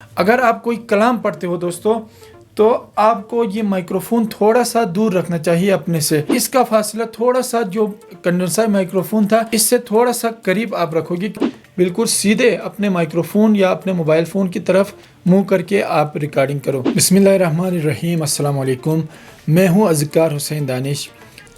अगर आप कोई कलाम पढ़ते हो दोस्तों, तो आपको ये माइक्रोफोन थोड़ा सा दूर रखना चाहिए अपने से। इसका फासला थोड़ा सा, जो कंडेंसर माइक्रोफोन था इससे थोड़ा सा करीब आप रखोगे। बिल्कुल सीधे अपने माइक्रोफोन या अपने मोबाइल फ़ोन की तरफ मुंह करके आप रिकॉर्डिंग करो। बिस्मिल्लाहिर्रहमानिर्रहीम, अस्सलाम वालेकुम। मैं हूँ अज़कार हुसैन दानिश।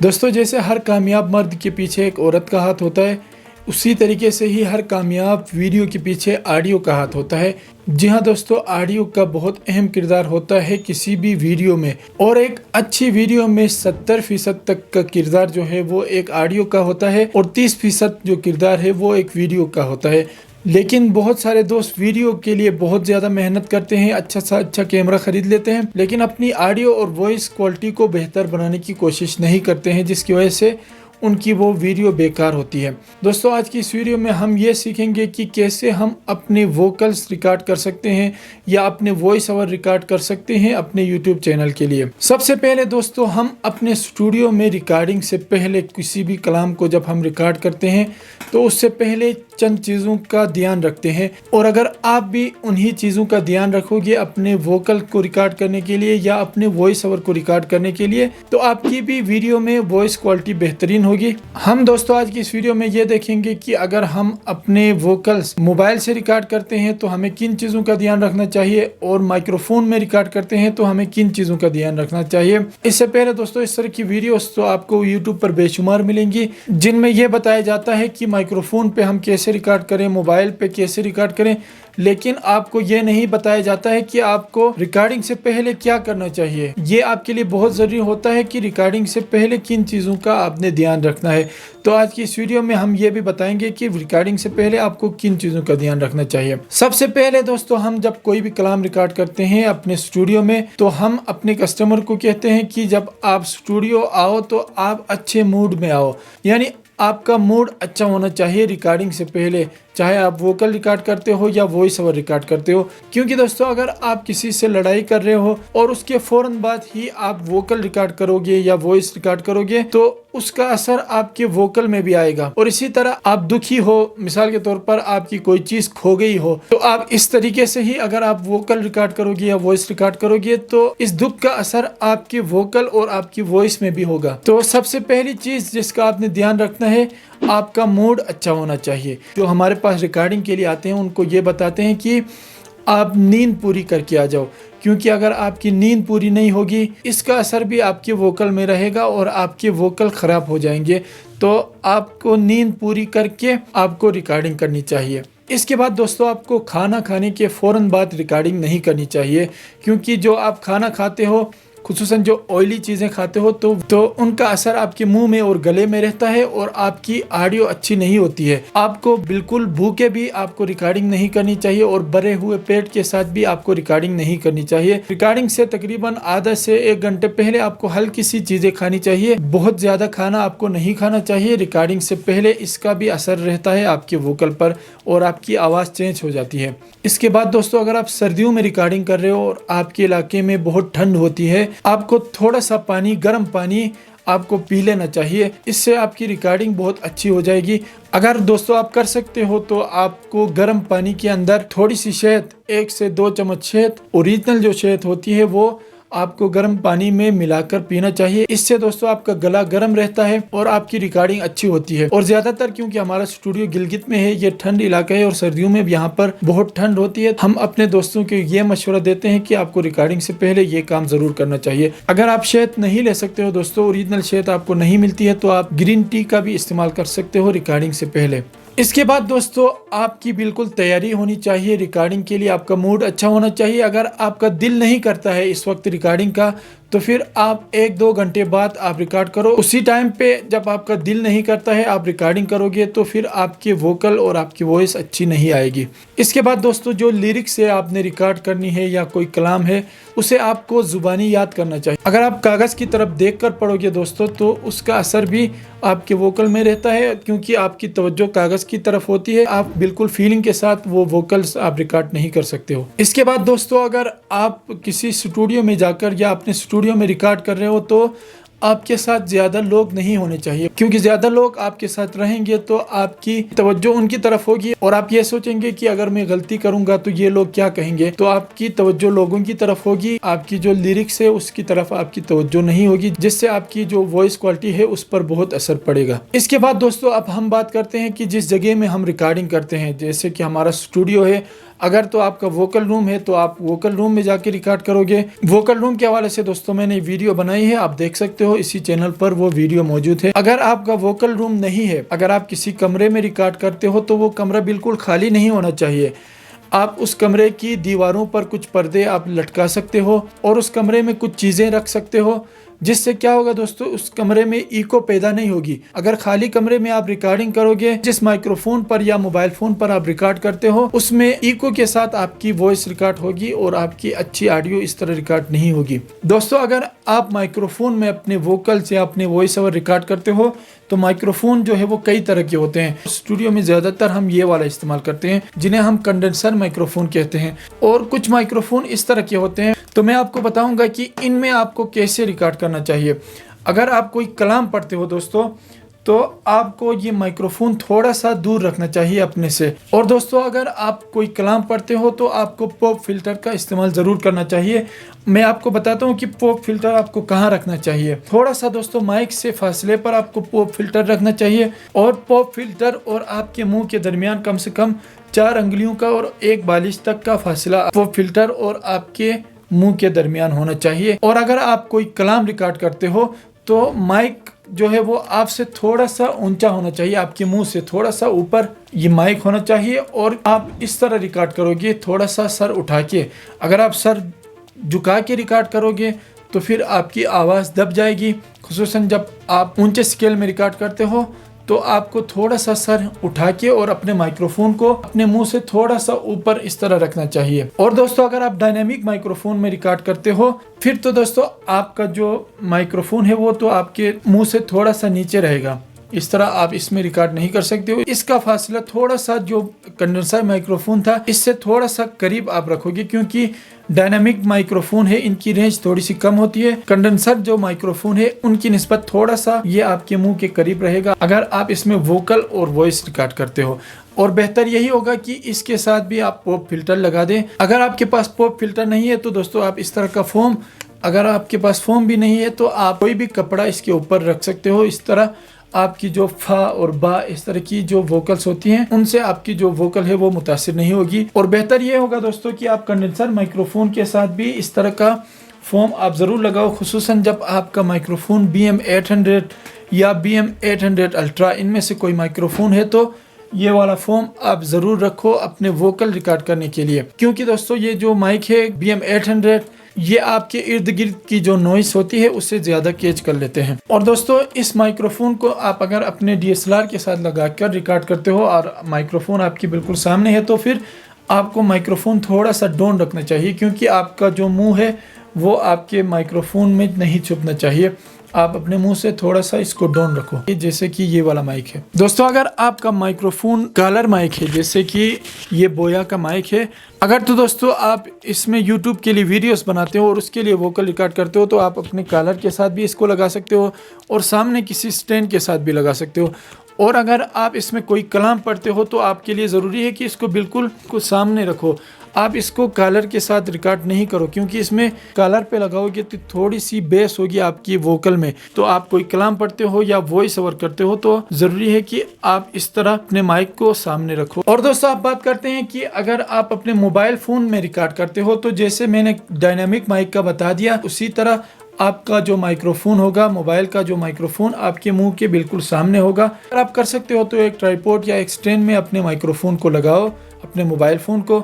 दोस्तों, जैसे हर कामयाब मर्द के पीछे एक औरत का हाथ होता है, उसी तरीके से ही हर कामयाब वीडियो के पीछे ऑडियो का हाथ होता है। जी हाँ दोस्तों, ऑडियो का बहुत अहम किरदार होता है किसी भी वीडियो में, और एक अच्छी वीडियो में 70% तक का किरदार जो है वो एक ऑडियो का होता है, और 30% जो किरदार है वो एक वीडियो का होता है। लेकिन बहुत सारे दोस्त वीडियो के लिए बहुत ज़्यादा मेहनत करते हैं, अच्छा सा अच्छा कैमरा खरीद लेते हैं, लेकिन अपनी ऑडियो और वॉइस क्वालिटी को बेहतर बनाने की कोशिश नहीं करते हैं, जिसकी वजह से उनकी वो वीडियो बेकार होती है। दोस्तों, आज की इस वीडियो में हम ये सीखेंगे कि कैसे हम अपने वोकल्स रिकॉर्ड कर सकते हैं या अपने वॉइस ओवर रिकॉर्ड कर सकते हैं अपने यूट्यूब चैनल के लिए। सबसे पहले दोस्तों, हम अपने स्टूडियो में रिकॉर्डिंग से पहले किसी भी कलाम को जब हम रिकॉर्ड करते हैं तो उससे पहले चंद चीज़ों का ध्यान रखते हैं, और अगर आप भी उन्हीं चीज़ों का ध्यान रखोगे अपने वोकल को रिकॉर्ड करने के लिए या अपने वॉइस ओवर को रिकॉर्ड करने के लिए, तो आपकी भी वीडियो में वॉइस क्वालिटी बेहतरीन होगी। हम दोस्तों आज की इस वीडियो में ये देखेंगे कि अगर हम अपने वोकल्स मोबाइल से रिकॉर्ड करते हैं तो हमें किन चीज़ों का ध्यान रखना चाहिए, और माइक्रोफोन में रिकॉर्ड करते हैं तो हमें किन चीज़ों का ध्यान रखना चाहिए। इससे पहले दोस्तों, इस तरह की वीडियोस तो आपको यूट्यूब पर बेशुमार मिलेंगी, जिनमें यह बताया जाता है कि माइक्रोफोन पे हम कैसे रिकॉर्ड करें, मोबाइल पे कैसे रिकॉर्ड करें, लेकिन आपको यह नहीं बताया जाता है कि आपको रिकॉर्डिंग से पहले क्या करना चाहिए। ये आपके लिए बहुत ज़रूरी होता है कि रिकॉर्डिंग से पहले किन चीज़ों का आपने ध्यान रखना है। तो आज की इस वीडियो में हम ये भी बताएंगे कि रिकॉर्डिंग से पहले आपको किन चीज़ों का ध्यान रखना चाहिए। सबसे पहले दोस्तों, हम जब कोई भी कलाम रिकॉर्ड करते हैं अपने स्टूडियो में, तो हम अपने कस्टमर को कहते हैं कि जब आप स्टूडियो आओ तो आप अच्छे मूड में आओ, यानी आपका मूड अच्छा होना चाहिए रिकॉर्डिंग से पहले, चाहे आप वोकल रिकॉर्ड करते हो या वॉइस ओवर रिकॉर्ड करते हो। क्योंकि दोस्तों, अगर आप किसी से लड़ाई कर रहे हो और उसके फौरन बाद ही आप वोकल रिकॉर्ड करोगे या वॉइस रिकॉर्ड करोगे, तो उसका असर आपके वोकल में भी आएगा। और इसी तरह आप दुखी हो, मिसाल के तौर पर आपकी कोई चीज़ खो गई हो, तो आप इस तरीके से ही अगर आप वोकल रिकॉर्ड करोगे या वॉइस रिकॉर्ड करोगे तो इस दुख का असर आपके वोकल और आपकी वॉइस में भी होगा। तो सबसे पहली चीज़ जिसका आपने ध्यान रखना है, आपका मूड अच्छा होना चाहिए। जो हमारे पास रिकॉर्डिंग के लिए आते हैं उनको ये बताते हैं कि आप नींद पूरी करके आ जाओ, क्योंकि अगर आपकी नींद पूरी नहीं होगी इसका असर भी आपके वोकल में रहेगा और आपके वोकल ख़राब हो जाएंगे। तो आपको नींद पूरी करके आपको रिकॉर्डिंग करनी चाहिए। इसके बाद दोस्तों, आपको खाना खाने के फ़ौरन बाद रिकॉर्डिंग नहीं करनी चाहिए, क्योंकि जो आप खाना खाते हो, खुसूसन जो ऑयली चीज़ें खाते हो, तो उनका असर आपके मुंह में और गले में रहता है और आपकी ऑडियो अच्छी नहीं होती है। आपको बिल्कुल भूखे भी आपको रिकॉर्डिंग नहीं करनी चाहिए, और भरे हुए पेट के साथ भी आपको रिकॉर्डिंग नहीं करनी चाहिए। रिकॉर्डिंग से तकरीबन आधा से 1 घंटे पहले आपको हल्की सी चीज़ें खानी चाहिए, बहुत ज़्यादा खाना आपको नहीं खाना चाहिए रिकॉर्डिंग से पहले। इसका भी असर रहता है आपके वोकल पर और आपकी आवाज़ चेंज हो जाती है। इसके बाद दोस्तों, अगर आप सर्दियों में रिकॉर्डिंग कर रहे हो और आपके इलाके में बहुत ठंड होती है, आपको थोड़ा सा पानी, गर्म पानी आपको पी लेना चाहिए। इससे आपकी रिकॉर्डिंग बहुत अच्छी हो जाएगी। अगर दोस्तों आप कर सकते हो तो आपको गर्म पानी के अंदर थोड़ी सी शहद, 1 से 2 चम्मच शहद, ओरिजिनल जो शहद होती है वो आपको गर्म पानी में मिलाकर पीना चाहिए। इससे दोस्तों आपका गला गर्म रहता है और आपकी रिकॉर्डिंग अच्छी होती है। और ज़्यादातर क्योंकि हमारा स्टूडियो गिलगित में है, ये ठंड इलाका है और सर्दियों में भी यहाँ पर बहुत ठंड होती है, हम अपने दोस्तों को ये मशवरा देते हैं कि आपको रिकॉर्डिंग से पहले ये काम ज़रूर करना चाहिए। अगर आप शहद नहीं ले सकते हो दोस्तों, ओरिजिनल शहद आपको नहीं मिलती है, तो आप ग्रीन टी का भी इस्तेमाल कर सकते हो रिकॉर्डिंग से पहले। इसके बाद दोस्तों, आपकी बिल्कुल तैयारी होनी चाहिए रिकॉर्डिंग के लिए। आपका मूड अच्छा होना चाहिए। अगर आपका दिल नहीं करता है इस वक्त रिकॉर्डिंग का, तो फिर आप 1-2 घंटे बाद आप रिकॉर्ड करो। उसी टाइम पे जब आपका दिल नहीं करता है आप रिकॉर्डिंग करोगे तो फिर आपके वोकल और आपकी वॉइस अच्छी नहीं आएगी। इसके बाद दोस्तों, जो लिरिक्स है आपने रिकॉर्ड करनी है या कोई कलाम है, उसे आपको ज़ुबानी याद करना चाहिए। अगर आप कागज़ की तरफ देख कर पढ़ोगे दोस्तों, तो उसका असर भी आपके वोकल में रहता है, क्योंकि आपकी तवज्जो कागज़ की तरफ होती है। आप बिल्कुल फीलिंग के साथ वो वोकल्स आप रिकॉर्ड नहीं कर सकते हो। इसके बाद दोस्तों, अगर आप किसी स्टूडियो में जाकर या अपने स्टूडियो में रिकॉर्ड कर रहे हो, तो आपके साथ ज़्यादा लोग नहीं होने चाहिए, क्योंकि ज़्यादा लोग आपके साथ रहेंगे तो आपकी तवज्जो उनकी तरफ होगी और आप ये सोचेंगे कि अगर मैं गलती करूंगा तो ये लोग क्या कहेंगे, तो आपकी तवज्जो लोगों की तरफ होगी, आपकी जो लिरिक्स है उसकी तरफ आपकी तवज्जो नहीं होगी, जिससे आपकी जो वॉइस क्वालिटी है उस पर बहुत असर पड़ेगा। इसके बाद दोस्तों अब हम बात करते हैं कि जिस जगह में हम रिकॉर्डिंग करते हैं, जैसे कि हमारा स्टूडियो है, अगर तो आपका वोकल रूम है तो आप वोकल रूम में जाके रिकॉर्ड करोगे। वोकल रूम के हवाले से दोस्तों मैंने वीडियो बनाई है, आप देख सकते हो, इसी चैनल पर वो वीडियो मौजूद है। अगर आपका वोकल रूम नहीं है, अगर आप किसी कमरे में रिकॉर्ड करते हो तो वो कमरा बिल्कुल खाली नहीं होना चाहिए। आप उस कमरे की दीवारों पर कुछ पर्दे आप लटका सकते हो और उस कमरे में कुछ चीज़ें रख सकते हो, जिससे क्या होगा दोस्तों, उस कमरे में इको पैदा नहीं होगी। अगर खाली कमरे में आप रिकॉर्डिंग करोगे, जिस माइक्रोफोन पर या मोबाइल फोन पर आप रिकॉर्ड करते हो उसमें इको के साथ आपकी वॉइस रिकॉर्ड होगी और आपकी अच्छी ऑडियो इस तरह रिकॉर्ड नहीं होगी। दोस्तों अगर आप माइक्रोफोन में अपने वोकल्स या अपने वॉइस ओवर रिकॉर्ड करते हो तो माइक्रोफोन जो है वो कई तरह के होते हैं। स्टूडियो में ज़्यादातर हम ये वाला इस्तेमाल करते हैं जिन्हें हम कंडेंसर माइक्रोफोन कहते हैं, और कुछ माइक्रोफोन इस तरह के होते हैं। तो मैं आपको बताऊंगा कि इनमें आपको कैसे रिकॉर्ड करना चाहिए। अगर आप कोई कलाम पढ़ते हो दोस्तों तो आपको ये माइक्रोफोन थोड़ा सा दूर रखना चाहिए अपने से। और दोस्तों अगर आप कोई कलाम पढ़ते हो तो आपको पॉप फिल्टर का इस्तेमाल ज़रूर करना चाहिए। मैं आपको बताता हूँ कि पॉप फिल्टर आपको कहाँ रखना चाहिए। थोड़ा सा दोस्तों माइक से फासले पर आपको पॉप फिल्टर रखना चाहिए, और पॉप फिल्टर और आपके मुंह के दरमियान कम से कम 4 अंगुलियों का और 1 बालिश तक का फासला पॉप फिल्टर और आपके मुंह के दरमियान होना चाहिए। और अगर आप कोई कलाम रिकॉर्ड करते हो तो माइक जो है वो आपसे थोड़ा सा ऊंचा होना चाहिए, आपके मुंह से थोड़ा सा ऊपर ये माइक होना चाहिए, और आप इस तरह रिकॉर्ड करोगे थोड़ा सा सर उठा के। अगर आप सर झुका के रिकॉर्ड करोगे तो फिर आपकी आवाज़ दब जाएगी, खुसूसन जब आप ऊंचे स्केल में रिकॉर्ड करते हो तो आपको थोड़ा सा सर उठा के और अपने माइक्रोफोन को अपने मुंह से थोड़ा सा ऊपर इस तरह रखना चाहिए। और दोस्तों अगर आप डायनेमिक माइक्रोफोन में रिकॉर्ड करते हो फिर तो दोस्तों आपका जो माइक्रोफोन है वो तो आपके मुंह से थोड़ा सा नीचे रहेगा, इस तरह आप इसमें रिकॉर्ड नहीं कर सकते हो। इसका फासला थोड़ा सा जो कंडेंसर माइक्रोफोन था इससे थोड़ा सा करीब आप रखोगे, क्योंकि डायनामिक माइक्रोफोन है इनकी रेंज थोड़ी सी कम होती है। कंडेंसर जो माइक्रोफोन है उनकी निस्बत थोड़ा सा ये आपके मुंह के करीब रहेगा अगर आप इसमें वोकल और वॉइस रिकॉर्ड करते हो। और बेहतर यही होगा कि इसके साथ भी आप पॉप फिल्टर लगा दें। अगर आपके पास पॉप फिल्टर नहीं है तो दोस्तों आप इस तरह का फोम, अगर आपके पास फोम भी नहीं है तो आप कोई भी कपड़ा इसके ऊपर रख सकते हो। इस तरह आपकी जो फा और बा इस तरह की जो वोकल्स होती हैं उनसे आपकी जो वोकल है वो मुतासिर नहीं होगी। और बेहतर ये होगा दोस्तों कि आप कंडेंसर माइक्रोफोन के साथ भी इस तरह का फोम आप ज़रूर लगाओ, खुसूसन जब आपका माइक्रोफोन BM800 या BM800 अल्ट्रा इनमें से कोई माइक्रोफोन है तो ये वाला फोम आप ज़रूर रखो अपने वोकल रिकॉर्ड करने के लिए, क्योंकि दोस्तों ये जो माइक है BM800 ये आपके इर्द गिर्द की जो नॉइस होती है उससे ज़्यादा कैच कर लेते हैं। और दोस्तों इस माइक्रोफोन को आप अगर अपने DSLR के साथ लगाकर रिकॉर्ड करते हो और माइक्रोफोन आपके बिल्कुल सामने है तो फिर आपको माइक्रोफोन थोड़ा सा डाउन रखना चाहिए, क्योंकि आपका जो मुंह है वो आपके माइक्रोफोन में नहीं छुपना चाहिए। आप अपने मुंह से थोड़ा सा इसको डाउन रखो, जैसे कि ये वाला माइक है। दोस्तों अगर आपका माइक्रोफोन कॉलर माइक है, जैसे कि ये बोया का माइक है, अगर तो दोस्तों आप इसमें YouTube के लिए वीडियोस बनाते हो और उसके लिए वोकल रिकॉर्ड करते हो तो आप अपने कॉलर के साथ भी इसको लगा सकते हो और सामने किसी स्टैंड के साथ भी लगा सकते हो। और अगर आप इसमें कोई कलाम पढ़ते हो तो आपके लिए ज़रूरी है कि इसको बिल्कुल सामने रखो। आप इसको कॉलर के साथ रिकॉर्ड नहीं करो, क्योंकि इसमें कॉलर पे लगाओगे तो थोड़ी सी बेस होगी आपकी वोकल में। तो आप कोई कलाम पढ़ते हो या वॉइस ओवर करते हो तो ज़रूरी है कि आप इस तरह अपने माइक को सामने रखो। और दोस्तों आप बात करते हैं कि अगर आप अपने मोबाइल फ़ोन में रिकॉर्ड करते हो तो जैसे मैंने डायनामिक माइक का बता दिया उसी तरह आपका जो माइक्रोफोन होगा, मोबाइल का जो माइक्रोफोन आपके मुंह के बिल्कुल सामने होगा। अगर आप कर सकते हो तो एक ट्राइपॉड या एक स्टैंड में अपने माइक्रोफोन को लगाओ, अपने मोबाइल फ़ोन को,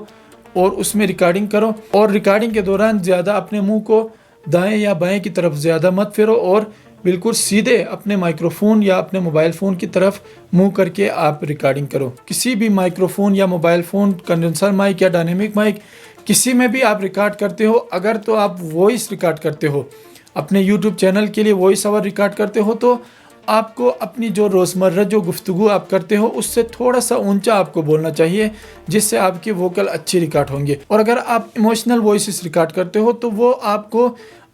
और उसमें रिकॉर्डिंग करो। और रिकॉर्डिंग के दौरान ज़्यादा अपने मुंह को दाएं या बाएं की तरफ ज़्यादा मत फेरो और बिल्कुल सीधे अपने माइक्रोफोन या अपने मोबाइल फ़ोन की तरफ मुंह करके आप रिकॉर्डिंग करो। किसी भी माइक्रोफोन या मोबाइल फ़ोन, कंडेंसर माइक या डायनेमिक माइक, किसी में भी आप रिकॉर्ड करते हो, अगर तो आप वॉइस रिकॉर्ड करते हो, अपने YouTube चैनल के लिए वॉइस ओवर रिकॉर्ड करते हो, तो आपको अपनी जो रोज़मर्रा जो गुफ्तगू आप करते हो उससे थोड़ा सा ऊंचा आपको बोलना चाहिए, जिससे आपके वोकल अच्छी रिकॉर्ड होंगे। और अगर आप इमोशनल वॉइसेस रिकॉर्ड करते हो तो वो आपको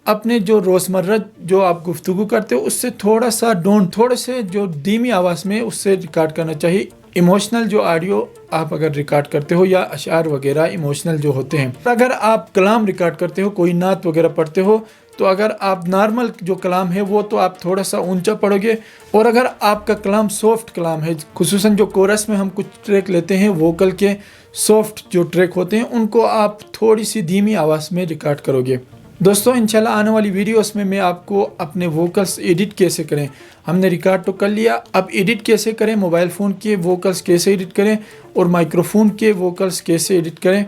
अपने जो रोज़मर्रा जो आप गुफ्तगू करते हो उससे थोड़ा सा थोड़े से जो धीमी आवाज़ में उससे रिकॉर्ड करना चाहिए। इमोशनल जो ऑडियो आप अगर रिकॉर्ड करते हो या अशार वगैरह इमोशनल जो होते हैं, अगर आप कलाम रिकॉर्ड करते हो, कोई नात वगैरह पढ़ते हो, तो अगर आप नॉर्मल जो कलाम है वो तो आप थोड़ा सा ऊंचा पढ़ोगे, और अगर आपका कलाम सॉफ्ट कलाम है, खुसूसन जो कोरस में हम कुछ ट्रैक लेते हैं वोकल के सॉफ्ट जो ट्रैक होते हैं, उनको आप थोड़ी सी धीमी आवाज़ में रिकॉर्ड करोगे। दोस्तों इंशाल्लाह आने वाली वीडियोस में मैं आपको अपने वोकल्स एडिट कैसे करें, हमने रिकॉर्ड तो कर लिया, अब एडिट कैसे करें, मोबाइल फ़ोन के वोकल्स कैसे एडिट करें और माइक्रोफोन के वोकल्स कैसे एडिट करें,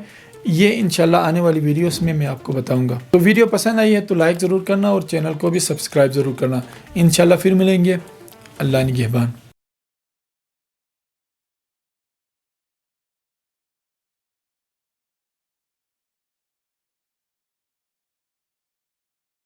ये इंशाल्लाह आने वाली वीडियोस में मैं आपको बताऊंगा। तो वीडियो पसंद आई है तो लाइक ज़रूर करना और चैनल को भी सब्सक्राइब ज़रूर करना। इंशाल्लाह फिर मिलेंगे। अल्लाह निगहबान।